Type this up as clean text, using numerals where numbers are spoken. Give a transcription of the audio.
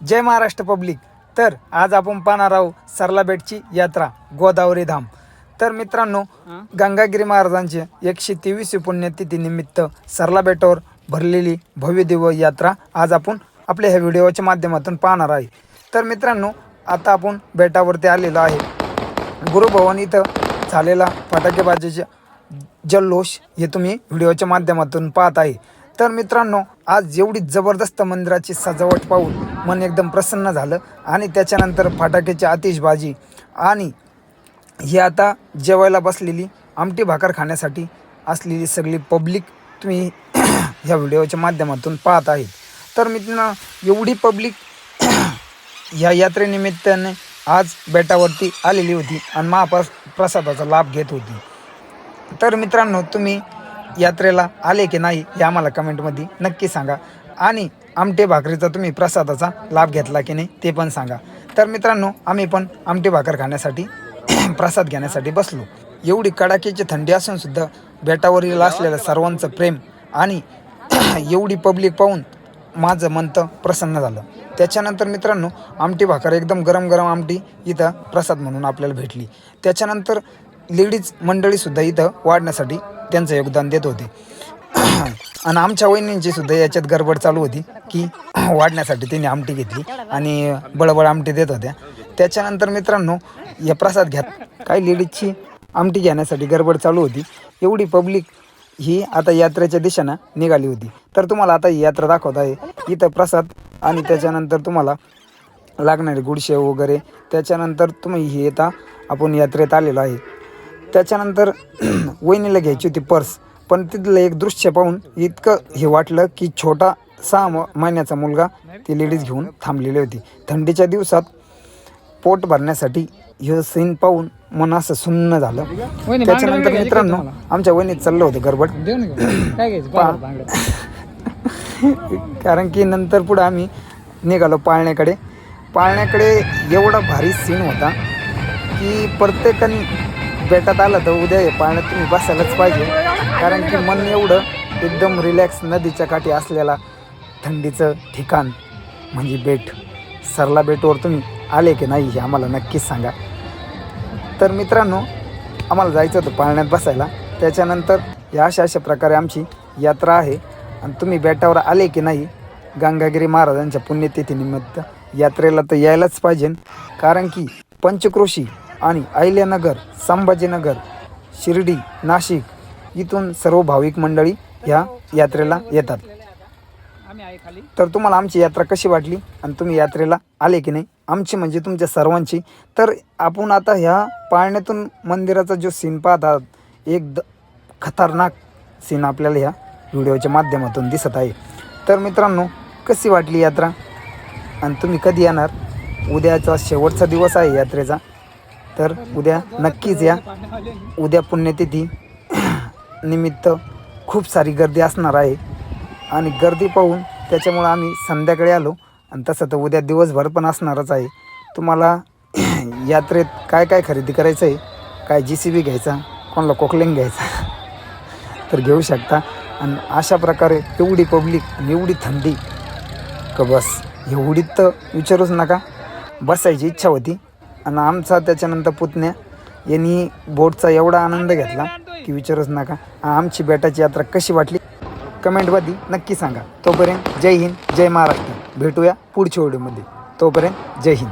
जय Maharashtra public. तर आज आपण पाहणार आहोत सरला बेटची यात्रा गोदावरी धाम। तर मित्रांनो, गंगागिरी महाराजांची 123वी पुण्यतिथी निमित्त सरला बेटावर भरलेली भव्य दिव्य यात्रा आज आपण आपल्या ह्या व्हिडिओच्या माध्यमातून पाहणार आहे। तर मित्रांनो, आता आपण बेटावरती आलेलो आहे। गुरुभवन इथं झालेला फटाकेबाजीचा जल्लोष हे तुम्ही व्हिडिओच्या माध्यमातून पाहत आहे। तर मित्रांनो, आज एवढी जबरदस्त मंदिराची सजावट पाहून मन एकदम प्रसन्न झालं आणि त्याच्यानंतर फटाक्याची आतिषबाजी आणि ही आता जेवायला बसलेली आमटी भाकर खाण्यासाठी असलेली सगळी पब्लिक तुम्ही ह्या व्हिडिओच्या माध्यमातून पाहत आहे। तर मित्रांनो, एवढी पब्लिक ह्या यात्रेनिमित्ताने आज बेटावरती आलेली होती आणि महाप्रसादाचा लाभ घेत होती। तर मित्रांनो, तुम्ही यात्रेला आले की नाही हे आम्हाला कमेंटमध्ये नक्की सांगा आणि आमटे भाकरीचा तुम्ही प्रसादाचा लाभ घेतला की नाही ते पण सांगा। तर मित्रांनो, आम्ही पण आमटे भाकर खाण्यासाठी प्रसाद घेण्यासाठी बसलो। एवढी कडाक्याची थंडी असून सुद्धा बेटावरील असलेलं सर्वांचं प्रेम आणि एवढी पब्लिक पाहून माझं मन तर प्रसन्न झालं। त्याच्यानंतर मित्रांनो, आमटी भाकर एकदम गरम गरम आमटी इथं प्रसाद म्हणून आपल्याला भेटली। त्याच्यानंतर लेडीज मंडळीसुद्धा इथं वाढण्यासाठी त्यांचं योगदान देत होते आणि आमच्या वहिनींची सुद्धा याच्यात गडबड चालू होती की वाढण्यासाठी त्यांनी आमटी घेतली आणि बळबळ आमटी देत होत्या। त्याच्यानंतर मित्रांनो, या प्रसाद घ्यात काही लेडीजची आमटी घेण्यासाठी गडबड चालू होती। एवढी पब्लिक ही आता यात्रेच्या दिशेनं निघाली होती। तर तुम्हाला आता ही यात्रा दाखवत आहे। इथं प्रसाद आणि त्याच्यानंतर तुम्हाला लागणारे गुडशेव वगैरे, त्याच्यानंतर तुम्ही हे येता आपण यात्रेत आलेलो आहे। त्याच्यानंतर वहिनीला घ्यायची होती पर्स, पण तिथलं एक दृश्य पाहून इतकं हे वाटलं की छोटा 6 महिन्याचा मुलगा ती लेडीज घेऊन थांबलेली होती। थंडीच्या दिवसात पोट भरण्यासाठी हे सीन पाहून मन असं सुन्न झालं। त्याच्यानंतर मित्रांनो, आमच्या वहिनीत चाललं होतं गडबड कारण की नंतर पुढं आम्ही निघालो पाळण्याकडे। एवढा भारी सीन होता की प्रत्येकाने बेटात आलं तर उद्या हे पाळण्यात तुम्ही बसायलाच पाहिजे, कारण की मन एवढं एकदम रिलॅक्स, नदीच्या काठी असलेला थंडीचं ठिकाण म्हणजे बेट। सरला बेटवर तुम्ही आले की नाही हे आम्हाला नक्कीच सांगा। तर मित्रांनो, आम्हाला जायचं होतं पाळण्यात बसायला। त्याच्यानंतर या अशा प्रकारे आमची यात्रा आहे आणि तुम्ही बेटावर आले की नाही गंगागिरी महाराजांच्या पुण्यतिथीनिमित्त यात्रेला तर यायलाच पाहिजे, कारण की पंचक्रोशी आणि अहिल्यानगर, संभाजीनगर, शिर्डी, नाशिक इथून सर्व भाविक मंडळी ह्या यात्रेला येतात। तर तुम्हाला आमची यात्रा कशी वाटली आणि तुम्ही यात्रेला आले की नाही, आमची म्हणजे तुमच्या सर्वांची। तर आपण आता ह्या पाळण्यातून मंदिराचा जो सीन पाहतात, एक खतरनाक सीन आपल्याला ह्या व्हिडिओच्या माध्यमातून दिसत आहे। तर मित्रांनो, कशी वाटली यात्रा आणि तुम्ही कधी येणार? उद्याचा शेवटचा दिवस आहे यात्रेचा, तर उद्या नक्कीच या। उद्या पुण्यतिथी निमित्त खूप सारी गर्दी असणार आहे आणि गर्दी पाहून त्याच्यामुळं आम्ही संध्याकाळी आलो आणि तसं तर उद्या दिवसभर पण असणारच आहे। तुम्हाला यात्रेत काय काय खरेदी करायचं आहे, काय JCB घ्यायचा, कोणाला कोकलिंग घ्यायचा तर घेऊ शकता। आणि अशा प्रकारे एवढी पब्लिक आणि एवढी थंडी का बस, एवढीच तर विचारूच नका। बसायची इच्छा होती आणि आमचा त्याच्यानंतर पुतण्या यांनी बोटचा एवढा आनंद घेतला की विचारूच नका। आमची बेटाची यात्रा कशी वाटली कमेंटमध्ये नक्की सांगा। तोपर्यंत जय हिंद, जय महाराष्ट्र। भेटूया पुढच्या व्हिडिओमध्ये। तोपर्यंत जय हिंद।